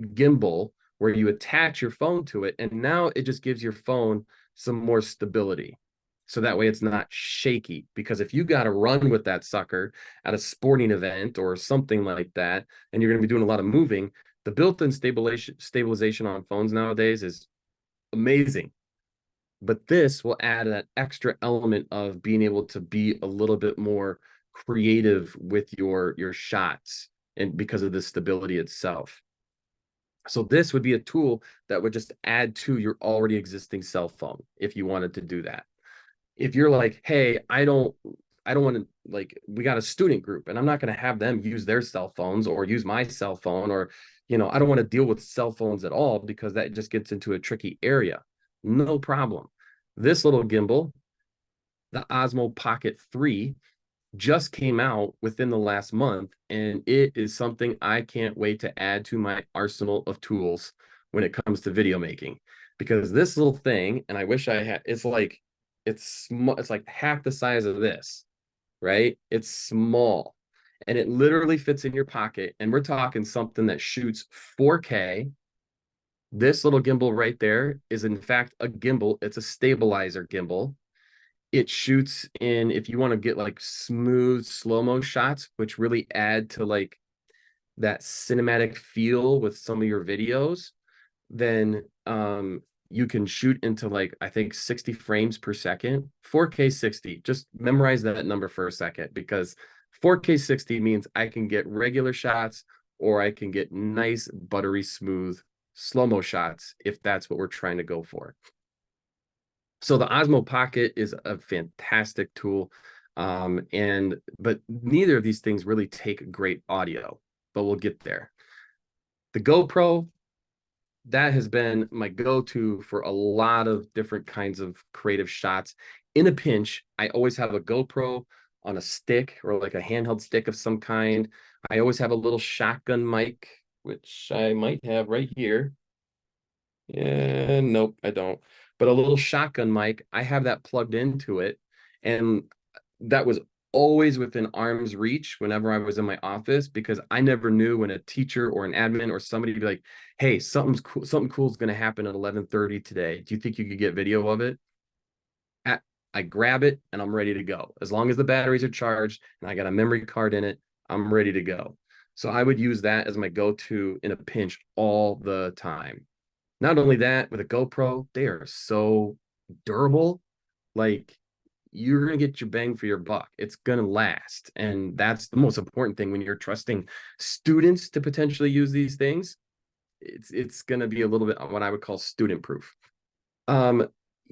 gimbal, where you attach your phone to it, and now it just gives your phone some more stability. So that way it's not shaky, because if you got to run with that sucker at a sporting event or something like that, and you're going to be doing a lot of moving, the built-in stabilization on phones nowadays is amazing. But this will add that extra element of being able to be a little bit more creative with your shots, and because of the stability itself. So this would be a tool that would just add to your already existing cell phone if you wanted to do that. If you're like, hey, I don't want to, like, we got a student group and I'm not going to have them use their cell phones or use my cell phone, or, I don't want to deal with cell phones at all because that just gets into a tricky area. No problem. This little gimbal, the Osmo Pocket 3, just came out within the last month, and it is something I can't wait to add to my arsenal of tools when it comes to video making. Because this little thing, and I wish I had, it's like half the size of this, right? It's small, and it literally fits in your pocket, and we're talking something that shoots 4K. This little gimbal right there is in fact a gimbal. It's a stabilizer gimbal. It shoots in, if you want to get like smooth slow-mo shots, which really add to like that cinematic feel with some of your videos, then you can shoot into like, I think 60 frames per second, 4K 60. Just memorize that number for a second, because 4K 60 means I can get regular shots or I can get nice, buttery smooth slow-mo shots if that's what we're trying to go for. So the Osmo Pocket is a fantastic tool, but neither of these things really take great audio, but we'll get there. The GoPro, that has been my go-to for a lot of different kinds of creative shots. In a pinch, I always have a GoPro on a stick or like a handheld stick of some kind. I always have a little shotgun mic, which I might have right here. Yeah, nope, I don't. But a little shotgun mic, I have that plugged into it. And that was always within arm's reach whenever I was in my office, because I never knew when a teacher or an admin or somebody would be like, hey, something cool is going to happen at 11:30 today. Do you think you could get video of it? I grab it and I'm ready to go. As long as the batteries are charged and I got a memory card in it, I'm ready to go. So I would use that as my go-to in a pinch all the time. Not only that, with a GoPro, they are so durable. Like, you're going to get your bang for your buck. It's going to last. And that's the most important thing when you're trusting students to potentially use these things. It's going to be a little bit what I would call student proof. Um,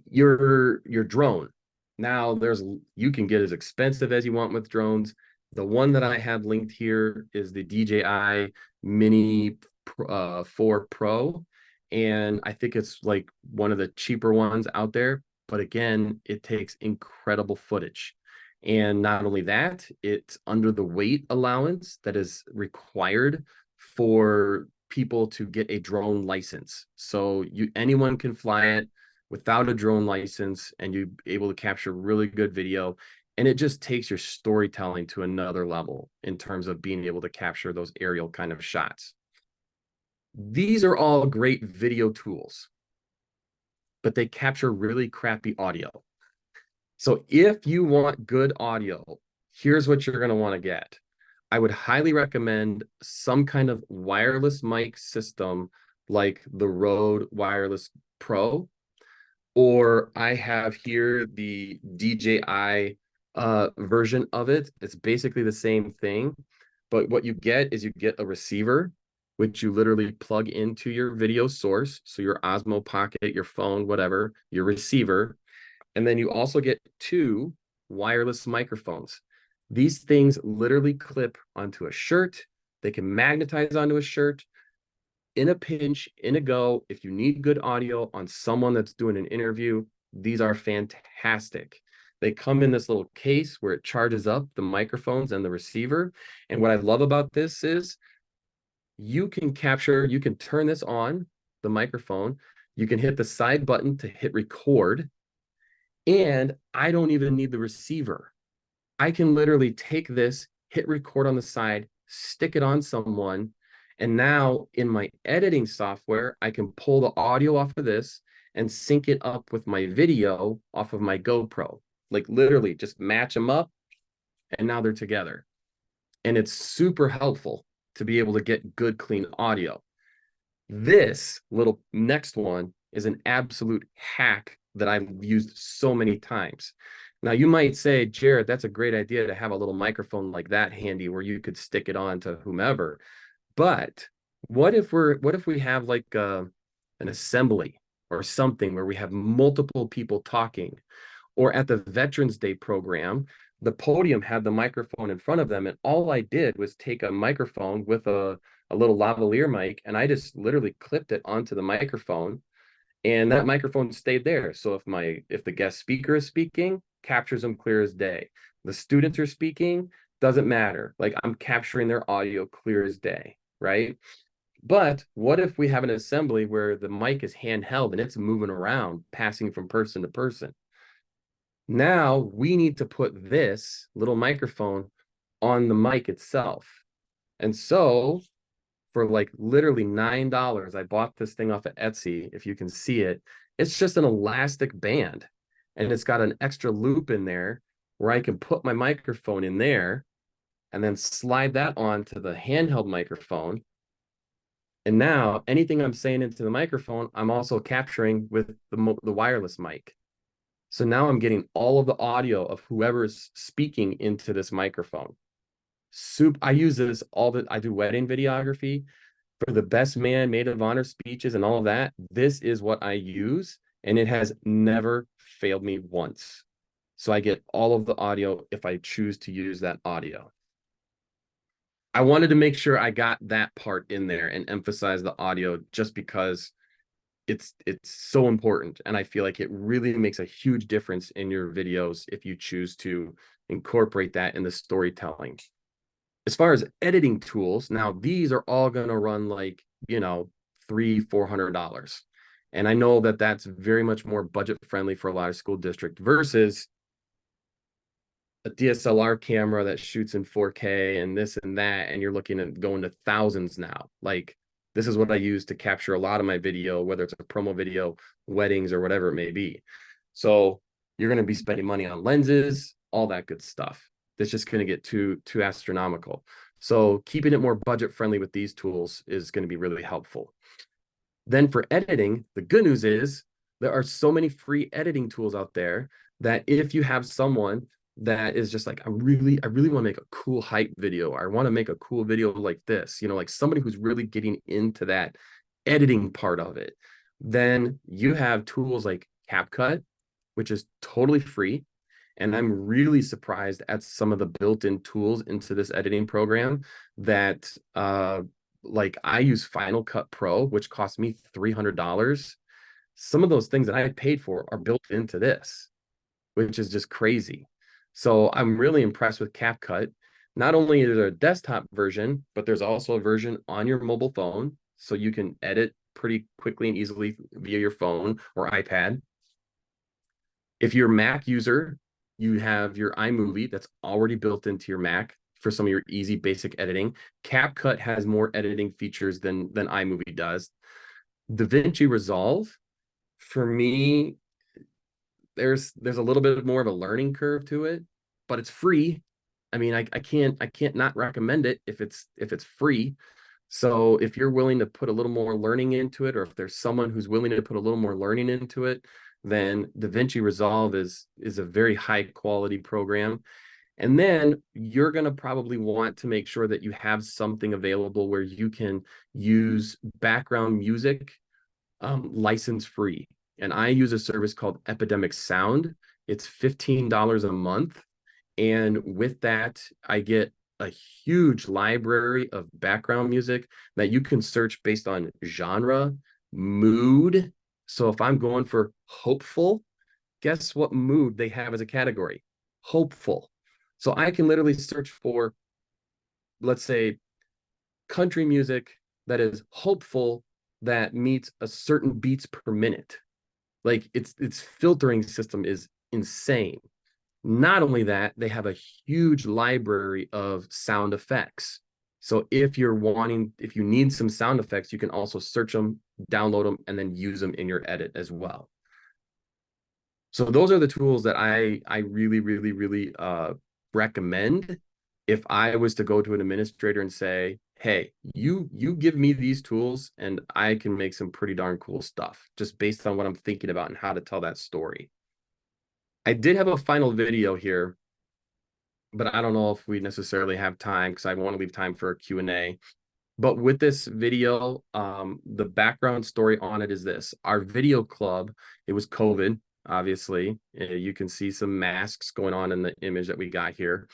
your drone. Now you can get as expensive as you want with drones. The one that I have linked here is the DJI Mini 4 Pro. And I think it's like one of the cheaper ones out there. But again, it takes incredible footage. And not only that, it's under the weight allowance that is required for people to get a drone license. So anyone can fly it without a drone license, and you're able to capture really good video. And it just takes your storytelling to another level in terms of being able to capture those aerial kind of shots. These are all great video tools, but they capture really crappy audio. So if you want good audio, here's what you're going to want to get. I would highly recommend some kind of wireless mic system like the Rode Wireless Pro, or I have here the DJI version of it. It's basically the same thing, but what you get is you get a receiver, which you literally plug into your video source. So your Osmo Pocket, your phone, whatever, your receiver. And then you also get 2 wireless microphones. These things literally clip onto a shirt. They can magnetize onto a shirt. In a pinch, in a go, if you need good audio on someone that's doing an interview, these are fantastic. They come in this little case where it charges up the microphones and the receiver. And what I love about this is you can turn this on, the microphone. You can hit the side button to hit record. And I don't even need the receiver. I can literally take this, hit record on the side, stick it on someone. And now in my editing software, I can pull the audio off of this and sync it up with my video off of my GoPro. Like literally just match them up, and now they're together. And it's super helpful to be able to get good, clean audio. This little next one is an absolute hack that I've used so many times. Now you might say, Jared, that's a great idea to have a little microphone like that handy where you could stick it on to whomever. But what if we have like an assembly or something where we have multiple people talking, or at the Veterans Day program, the podium had the microphone in front of them, and all I did was take a microphone with a little lavalier mic, and I just literally clipped it onto the microphone, and that microphone stayed there. So if the guest speaker is speaking, captures them clear as day. The students are speaking, doesn't matter. Like, I'm capturing their audio clear as day, right? But what if we have an assembly where the mic is handheld and it's moving around, passing from person to person? Now we need to put this little microphone on the mic itself. And so for like literally $9, I bought this thing off of Etsy. If you can see it, it's just an elastic band, and it's got an extra loop in there where I can put my microphone in there and then slide that onto the handheld microphone. And now anything I'm saying into the microphone, I'm also capturing with the wireless mic. So now I'm getting all of the audio of whoever's speaking into this microphone. I use this I do wedding videography for the best man, maid of honor speeches and all of that. This is what I use, and it has never failed me once. So I get all of the audio if I choose to use that audio. I wanted to make sure I got that part in there and emphasize the audio just because it's so important, and I feel like it really makes a huge difference in your videos if you choose to incorporate that in the storytelling. As far as editing tools, now these are all going to run like, $300-$400. And I know that that's very much more budget friendly for a lot of school districts versus a DSLR camera that shoots in 4K and this and that, and you're looking at going to thousands now. Like, this is what I use to capture a lot of my video, whether it's a promo video, weddings, or whatever it may be. So you're going to be spending money on lenses, all that good stuff. That's just going to get too astronomical. So keeping it more budget friendly with these tools is going to be really helpful. Then for editing, the good news is there are so many free editing tools out there that if you have someone that is just like, I really want to make a cool hype video, or I want to make a cool video like this, like somebody who's really getting into that editing part of it, then you have tools like CapCut, which is totally free. And I'm really surprised at some of the built-in tools into this editing program that like I use Final Cut Pro, which cost me $300. Some of those things that I paid for are built into this, which is just crazy. So I'm really impressed with CapCut. Not only is there a desktop version, but there's also a version on your mobile phone, so you can edit pretty quickly and easily via your phone or iPad. If you're a Mac user, you have your iMovie that's already built into your Mac for some of your easy basic editing. CapCut has more editing features than iMovie does. DaVinci Resolve, for me, there's a little bit more of a learning curve to it, but it's free. I mean, I can't not recommend it if it's free. So if you're willing to put a little more learning into it, or if there's someone who's willing to put a little more learning into it, then DaVinci Resolve is a very high quality program. And then you're going to probably want to make sure that you have something available where you can use background music license free. And I use a service called Epidemic Sound. It's $15 a month. And with that, I get a huge library of background music that you can search based on genre, mood. So if I'm going for hopeful, guess what mood they have as a category? Hopeful. So I can literally search for, let's say, country music that is hopeful that meets a certain beats per minute. Like its filtering system is insane. Not only that, they have a huge library of sound effects. So if you need some sound effects, you can also search them, download them, and then use them in your edit as well. So those are the tools that I really, really, really recommend if I was to go to an administrator and say, hey, you give me these tools and I can make some pretty darn cool stuff just based on what I'm thinking about and how to tell that story. I did have a final video here, but I don't know if we necessarily have time because I want to leave time for a Q&A. But with this video, the background story on it is this. Our video club, it was COVID, obviously. You can see some masks going on in the image that we got here.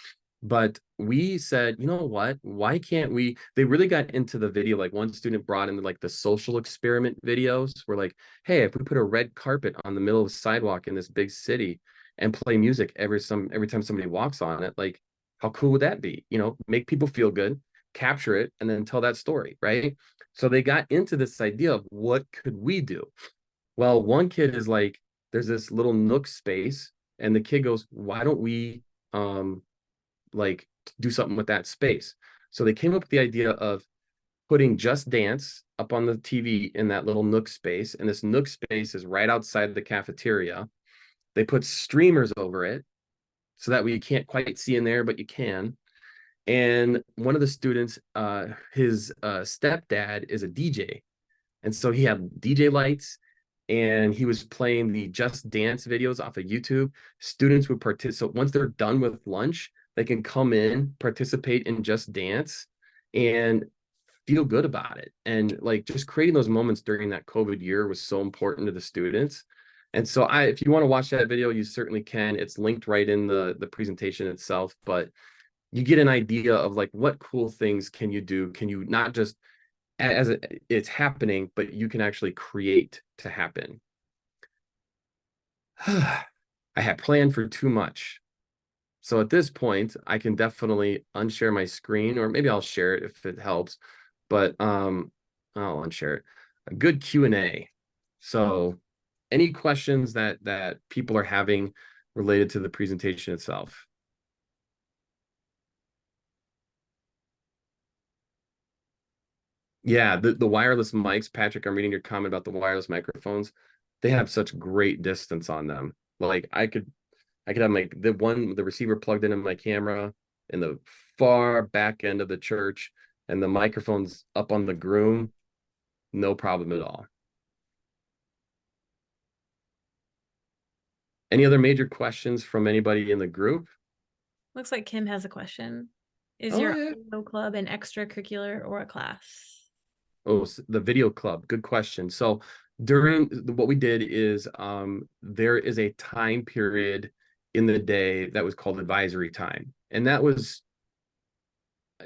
But we said, you know what? Why can't we? They really got into the video. Like one student brought in like the social experiment videos. We're like, hey, if we put a red carpet on the middle of the sidewalk in this big city and play music every time somebody walks on it, like how cool would that be? Make people feel good, capture it, and then tell that story, right? So they got into this idea of what could we do? Well, one kid is like, there's this little nook space, and the kid goes, why don't we like do something with that space? So they came up with the idea of putting Just Dance up on the TV in that little nook space, and this nook space is right outside the cafeteria. They put streamers over it so that we can't quite see in there, but you can. And one of the students, his stepdad is a DJ. And so he had DJ lights and he was playing the Just Dance videos off of YouTube. Students would participate. So once they're done with lunch, they can come in, participate in Just Dance and feel good about it. And like just creating those moments during that COVID year was so important to the students. And so if you want to watch that video, you certainly can. It's linked right in the presentation itself, but you get an idea of like what cool things can you do? Can you not just as it's happening, but you can actually create to happen. I had planned for too much. So at this point, I can definitely unshare my screen, or maybe I'll share it if it helps, but I'll unshare it. A good Q&A. So any questions that people are having related to the presentation itself? Yeah, the wireless mics, Patrick, I'm reading your comment about the wireless microphones. They have such great distance on them. Like I could have the receiver plugged into my camera in the far back end of the church and the microphones up on the groom, no problem at all. Any other major questions from anybody in the group? Looks like Kim has a question. Is Oh your yeah. audio club an extracurricular or a class? Oh, the video club. Good question. So during what we did is there is a time period in the day that was called advisory time. And that was,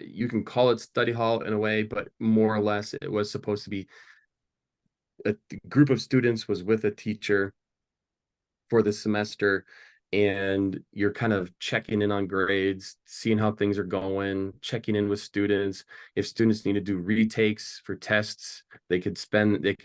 you can call it study hall in a way, but more or less it was supposed to be a group of students was with a teacher for the semester, and you're kind of checking in on grades, seeing how things are going, checking in with students. If students need to do retakes for tests, they could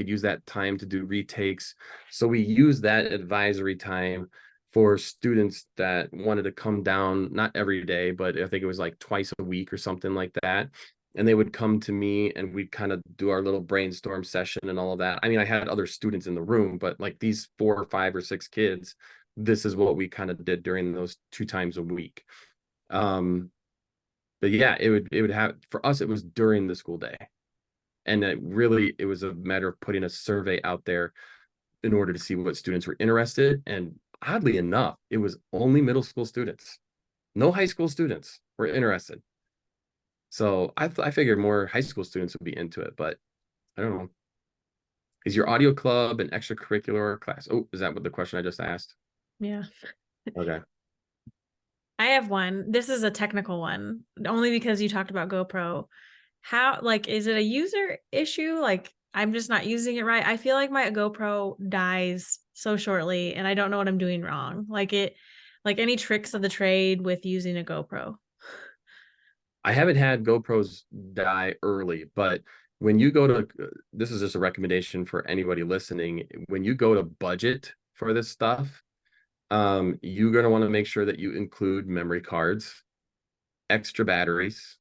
use that time to do retakes. So we use that advisory time for students that wanted to come down, not every day, but I think it was like twice a week or something like that. And they would come to me and we'd kind of do our little brainstorm session and all of that. I mean, I had other students in the room, but like these 4 or 5 or 6 kids, this is what we kind of did during those 2 times a week. But yeah, it would have, for us, it was during the school day. And it was a matter of putting a survey out there in order to see what students were interested. And oddly enough, it was only middle school students. No high school students were interested. So I figured more high school students would be into it, but I don't know. Is your audio club an extracurricular class? Oh, is that what the question I just asked? Yeah. Okay. I have one. This is a technical one, only because you talked about GoPro. How, like, is it a user issue? Like, I'm just not using it right. I feel like my GoPro dies so shortly and I don't know what I'm doing wrong. Like any tricks of the trade with using a GoPro? I haven't had GoPros die early, but when you go to, this is just a recommendation for anybody listening. When you go to budget for this stuff, you're going to want to make sure that you include memory cards, extra batteries.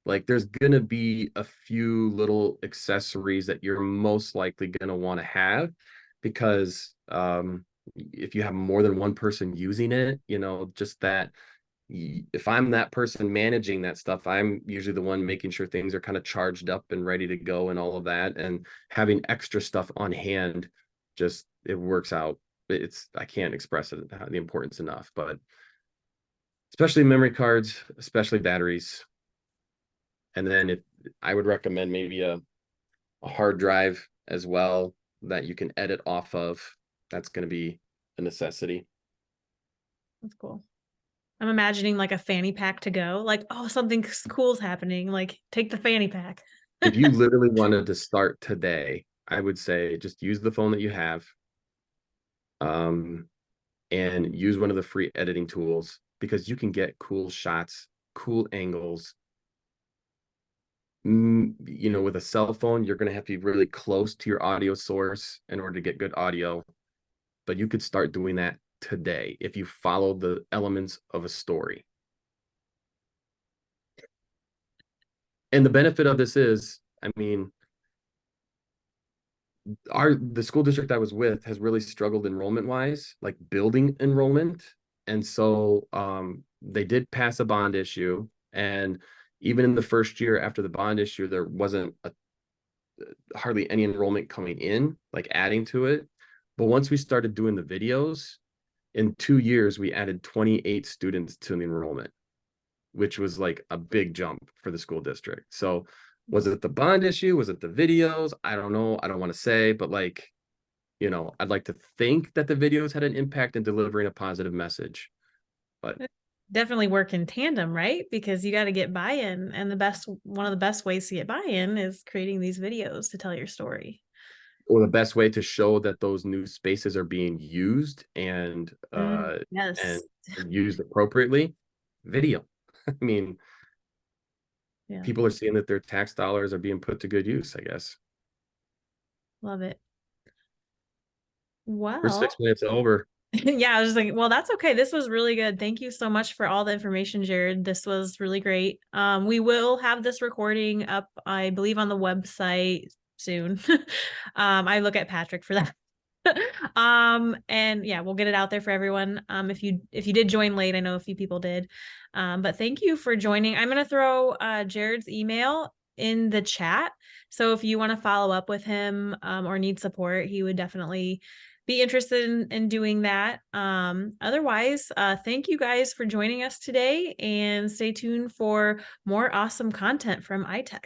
Like there's going to be a few little accessories that you're most likely going to want to have because if you have more than one person using it, just that, if I'm that person managing that stuff, I'm usually the one making sure things are kind of charged up and ready to go and all of that. And having extra stuff on hand, just it works out. I can't express it, the importance enough, but especially memory cards, especially batteries. And then I would recommend maybe a hard drive as well that you can edit off of. That's going to be a necessity. That's cool. I'm imagining like a fanny pack to go. Like, oh, something cool's happening. Like, take the fanny pack. If you literally wanted to start today, I would say just use the phone that you have, and use one of the free editing tools because you can get cool shots, cool angles. With a cell phone, you're going to have to be really close to your audio source in order to get good audio. But you could start doing that today if you follow the elements of a story. And the benefit of this is, I mean, the school district I was with has really struggled enrollment wise, like building enrollment. And so they did pass a bond issue. And even in the first year after the bond issue, there wasn't hardly any enrollment coming in, like adding to it. But once we started doing the videos, in 2 years, we added 28 students to the enrollment, which was like a big jump for the school district. So was it the bond issue? Was it the videos? I don't know. I don't want to say, but like, I'd like to think that the videos had an impact in delivering a positive message. But Definitely work in tandem, right? Because you got to get buy-in, and one of the best ways to get buy-in is creating these videos to tell your story. Or the best way to show that those new spaces are being used and Yes. and used appropriately, video. I mean, Yeah. people are seeing that their tax dollars are being put to good use, I guess. Love it. We're Well, 6 minutes over. yeah, I was just like, well, that's okay. This was really good. Thank you so much for all the information, Jarod. This was really great. We will have this recording up, I believe, on the website soon. I look at Patrick for that. And yeah, we'll get it out there for everyone. If you did join late, I know a few people did. But thank you for joining. I'm gonna throw Jarod's email in the chat. So if you want to follow up with him or need support, he would definitely be interested in doing that. Otherwise, thank you guys for joining us today, and stay tuned for more awesome content from iTech.